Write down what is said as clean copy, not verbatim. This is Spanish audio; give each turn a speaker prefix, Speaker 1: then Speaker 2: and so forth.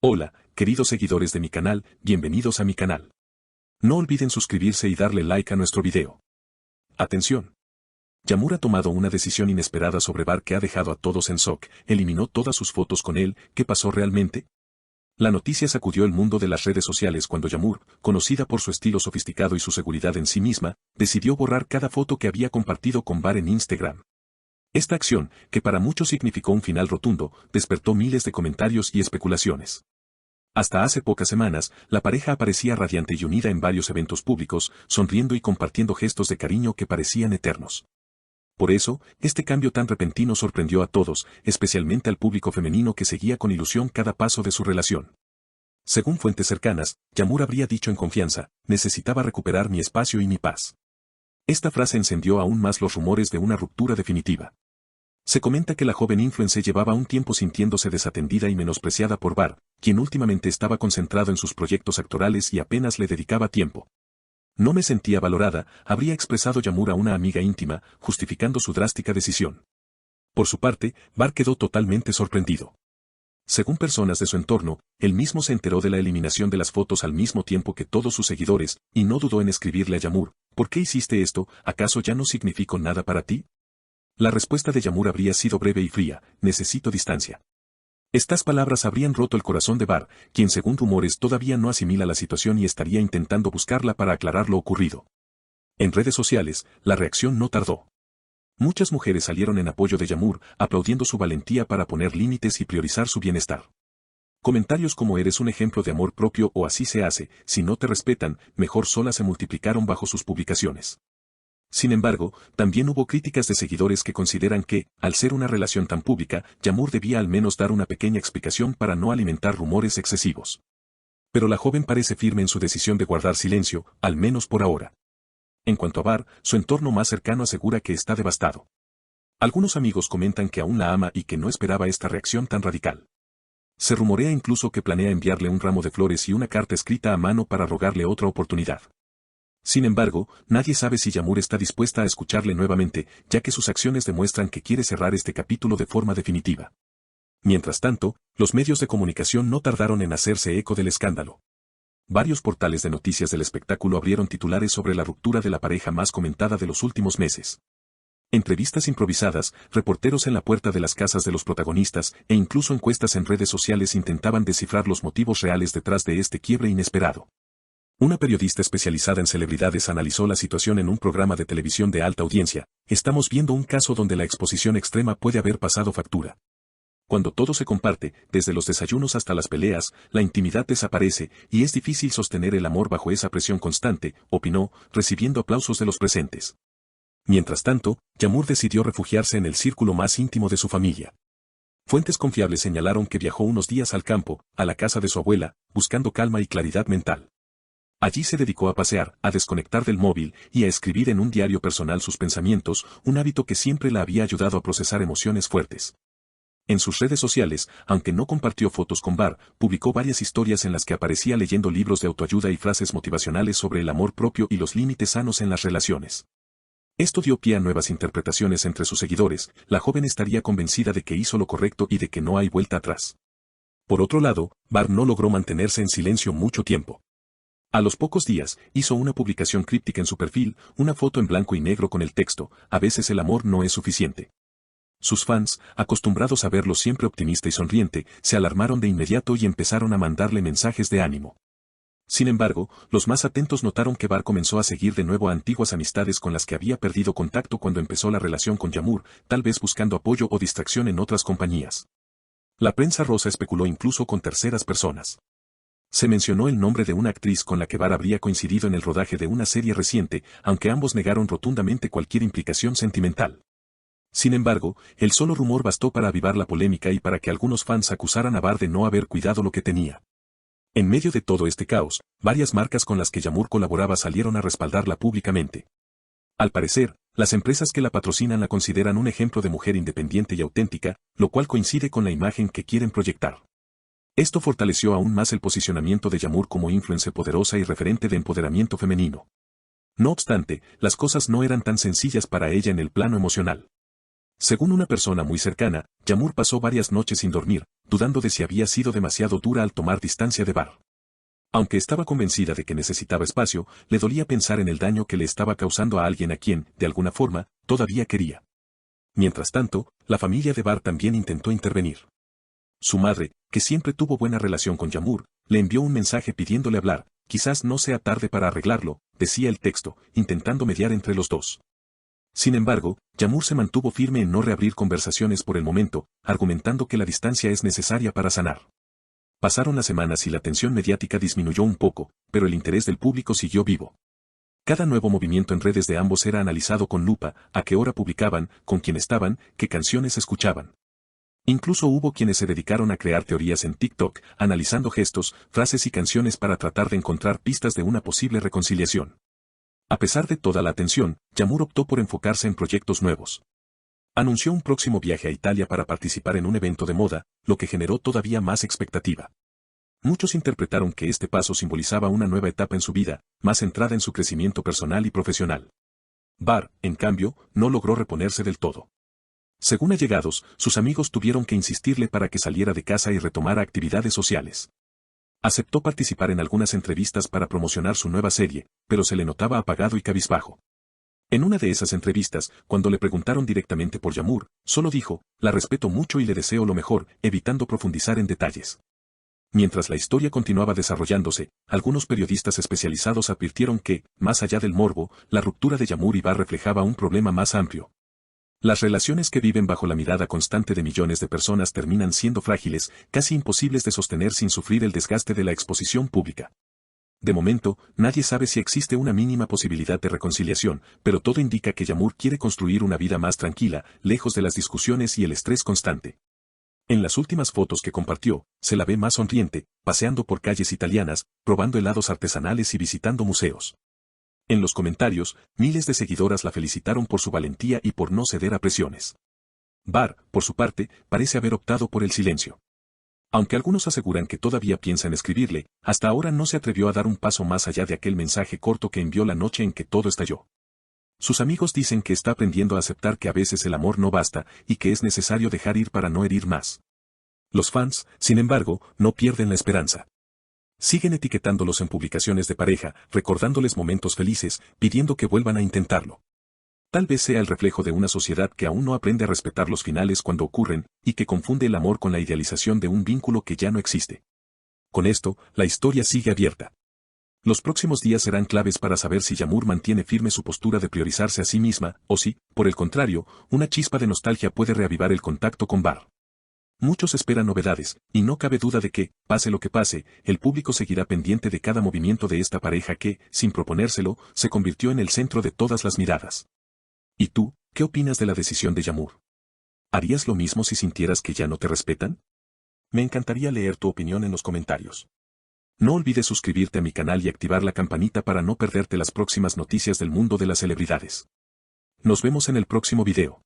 Speaker 1: Hola, queridos seguidores de mi canal, bienvenidos a mi canal. No olviden suscribirse y darle like a nuestro video. Atención. Yamur ha tomado una decisión inesperada sobre Bar que ha dejado a todos en shock, eliminó todas sus fotos con él. ¿Qué pasó realmente? La noticia sacudió el mundo de las redes sociales cuando Yamur, conocida por su estilo sofisticado y su seguridad en sí misma, decidió borrar cada foto que había compartido con Bar en Instagram. Esta acción, que para muchos significó un final rotundo, despertó miles de comentarios y especulaciones. Hasta hace pocas semanas, la pareja aparecía radiante y unida en varios eventos públicos, sonriendo y compartiendo gestos de cariño que parecían eternos. Por eso, este cambio tan repentino sorprendió a todos, especialmente al público femenino que seguía con ilusión cada paso de su relación. Según fuentes cercanas, Yamur habría dicho en confianza: necesitaba recuperar mi espacio y mi paz. Esta frase encendió aún más los rumores de una ruptura definitiva. Se comenta que la joven influencer llevaba un tiempo sintiéndose desatendida y menospreciada por Bar, quien últimamente estaba concentrado en sus proyectos actorales y apenas le dedicaba tiempo. No me sentía valorada, habría expresado Yamur a una amiga íntima, justificando su drástica decisión. Por su parte, Bar quedó totalmente sorprendido. Según personas de su entorno, él mismo se enteró de la eliminación de las fotos al mismo tiempo que todos sus seguidores, y no dudó en escribirle a Yamur: ¿por qué hiciste esto? ¿Acaso ya no significo nada para ti? La respuesta de Yamur habría sido breve y fría: necesito distancia. Estas palabras habrían roto el corazón de Bar, quien según rumores todavía no asimila la situación y estaría intentando buscarla para aclarar lo ocurrido. En redes sociales, la reacción no tardó. Muchas mujeres salieron en apoyo de Yamur, aplaudiendo su valentía para poner límites y priorizar su bienestar. Comentarios como «eres un ejemplo de amor propio» o «así se hace, si no te respetan, mejor sola» se multiplicaron bajo sus publicaciones. Sin embargo, también hubo críticas de seguidores que consideran que, al ser una relación tan pública, Yamur debía al menos dar una pequeña explicación para no alimentar rumores excesivos. Pero la joven parece firme en su decisión de guardar silencio, al menos por ahora. En cuanto a Bar, su entorno más cercano asegura que está devastado. Algunos amigos comentan que aún la ama y que no esperaba esta reacción tan radical. Se rumorea incluso que planea enviarle un ramo de flores y una carta escrita a mano para rogarle otra oportunidad. Sin embargo, nadie sabe si Yamur está dispuesta a escucharle nuevamente, ya que sus acciones demuestran que quiere cerrar este capítulo de forma definitiva. Mientras tanto, los medios de comunicación no tardaron en hacerse eco del escándalo. Varios portales de noticias del espectáculo abrieron titulares sobre la ruptura de la pareja más comentada de los últimos meses. Entrevistas improvisadas, reporteros en la puerta de las casas de los protagonistas, e incluso encuestas en redes sociales intentaban descifrar los motivos reales detrás de este quiebre inesperado. Una periodista especializada en celebridades analizó la situación en un programa de televisión de alta audiencia: estamos viendo un caso donde la exposición extrema puede haber pasado factura. Cuando todo se comparte, desde los desayunos hasta las peleas, la intimidad desaparece, y es difícil sostener el amor bajo esa presión constante, opinó, recibiendo aplausos de los presentes. Mientras tanto, Yamur decidió refugiarse en el círculo más íntimo de su familia. Fuentes confiables señalaron que viajó unos días al campo, a la casa de su abuela, buscando calma y claridad mental. Allí se dedicó a pasear, a desconectar del móvil y a escribir en un diario personal sus pensamientos, un hábito que siempre la había ayudado a procesar emociones fuertes. En sus redes sociales, aunque no compartió fotos con Bar, publicó varias historias en las que aparecía leyendo libros de autoayuda y frases motivacionales sobre el amor propio y los límites sanos en las relaciones. Esto dio pie a nuevas interpretaciones entre sus seguidores: la joven estaría convencida de que hizo lo correcto y de que no hay vuelta atrás. Por otro lado, Bar no logró mantenerse en silencio mucho tiempo. A los pocos días, hizo una publicación críptica en su perfil, una foto en blanco y negro con el texto: a veces el amor no es suficiente. Sus fans, acostumbrados a verlo siempre optimista y sonriente, se alarmaron de inmediato y empezaron a mandarle mensajes de ánimo. Sin embargo, los más atentos notaron que Bar comenzó a seguir de nuevo a antiguas amistades con las que había perdido contacto cuando empezó la relación con Yamur, tal vez buscando apoyo o distracción en otras compañías. La prensa rosa especuló incluso con terceras personas. Se mencionó el nombre de una actriz con la que Bar habría coincidido en el rodaje de una serie reciente, aunque ambos negaron rotundamente cualquier implicación sentimental. Sin embargo, el solo rumor bastó para avivar la polémica y para que algunos fans acusaran a Bar de no haber cuidado lo que tenía. En medio de todo este caos, varias marcas con las que Yamur colaboraba salieron a respaldarla públicamente. Al parecer, las empresas que la patrocinan la consideran un ejemplo de mujer independiente y auténtica, lo cual coincide con la imagen que quieren proyectar. Esto fortaleció aún más el posicionamiento de Yamur como influencer poderosa y referente de empoderamiento femenino. No obstante, las cosas no eran tan sencillas para ella en el plano emocional. Según una persona muy cercana, Yağmur pasó varias noches sin dormir, dudando de si había sido demasiado dura al tomar distancia de Bahar. Aunque estaba convencida de que necesitaba espacio, le dolía pensar en el daño que le estaba causando a alguien a quien, de alguna forma, todavía quería. Mientras tanto, la familia de Bahar también intentó intervenir. Su madre, que siempre tuvo buena relación con Yağmur, le envió un mensaje pidiéndole hablar, quizás no sea tarde para arreglarlo, decía el texto, intentando mediar entre los dos. Sin embargo, Yağmur se mantuvo firme en no reabrir conversaciones por el momento, argumentando que la distancia es necesaria para sanar. Pasaron las semanas y la tensión mediática disminuyó un poco, pero el interés del público siguió vivo. Cada nuevo movimiento en redes de ambos era analizado con lupa, a qué hora publicaban, con quién estaban, qué canciones escuchaban. Incluso hubo quienes se dedicaron a crear teorías en TikTok, analizando gestos, frases y canciones para tratar de encontrar pistas de una posible reconciliación. A pesar de toda la atención, Yağmur optó por enfocarse en proyectos nuevos. Anunció un próximo viaje a Italia para participar en un evento de moda, lo que generó todavía más expectativa. Muchos interpretaron que este paso simbolizaba una nueva etapa en su vida, más centrada en su crecimiento personal y profesional. Bahar, en cambio, no logró reponerse del todo. Según allegados, sus amigos tuvieron que insistirle para que saliera de casa y retomara actividades sociales. Aceptó participar en algunas entrevistas para promocionar su nueva serie, pero se le notaba apagado y cabizbajo. En una de esas entrevistas, cuando le preguntaron directamente por Yağmur, solo dijo, la respeto mucho y le deseo lo mejor, evitando profundizar en detalles. Mientras la historia continuaba desarrollándose, algunos periodistas especializados advirtieron que, más allá del morbo, la ruptura de Yağmur y Bahar reflejaba un problema más amplio. Las relaciones que viven bajo la mirada constante de millones de personas terminan siendo frágiles, casi imposibles de sostener sin sufrir el desgaste de la exposición pública. De momento, nadie sabe si existe una mínima posibilidad de reconciliación, pero todo indica que Yağmur quiere construir una vida más tranquila, lejos de las discusiones y el estrés constante. En las últimas fotos que compartió, se la ve más sonriente, paseando por calles italianas, probando helados artesanales y visitando museos. En los comentarios, miles de seguidoras la felicitaron por su valentía y por no ceder a presiones. Bahar, por su parte, parece haber optado por el silencio. Aunque algunos aseguran que todavía piensa en escribirle, hasta ahora no se atrevió a dar un paso más allá de aquel mensaje corto que envió la noche en que todo estalló. Sus amigos dicen que está aprendiendo a aceptar que a veces el amor no basta y que es necesario dejar ir para no herir más. Los fans, sin embargo, no pierden la esperanza. Siguen etiquetándolos en publicaciones de pareja, recordándoles momentos felices, pidiendo que vuelvan a intentarlo. Tal vez sea el reflejo de una sociedad que aún no aprende a respetar los finales cuando ocurren, y que confunde el amor con la idealización de un vínculo que ya no existe. Con esto, la historia sigue abierta. Los próximos días serán claves para saber si Yağmur mantiene firme su postura de priorizarse a sí misma, o si, por el contrario, una chispa de nostalgia puede reavivar el contacto con Bahar. Muchos esperan novedades, y no cabe duda de que, pase lo que pase, el público seguirá pendiente de cada movimiento de esta pareja que, sin proponérselo, se convirtió en el centro de todas las miradas. ¿Y tú, qué opinas de la decisión de Yağmur? ¿Harías lo mismo si sintieras que ya no te respetan? Me encantaría leer tu opinión en los comentarios. No olvides suscribirte a mi canal y activar la campanita para no perderte las próximas noticias del mundo de las celebridades. Nos vemos en el próximo video.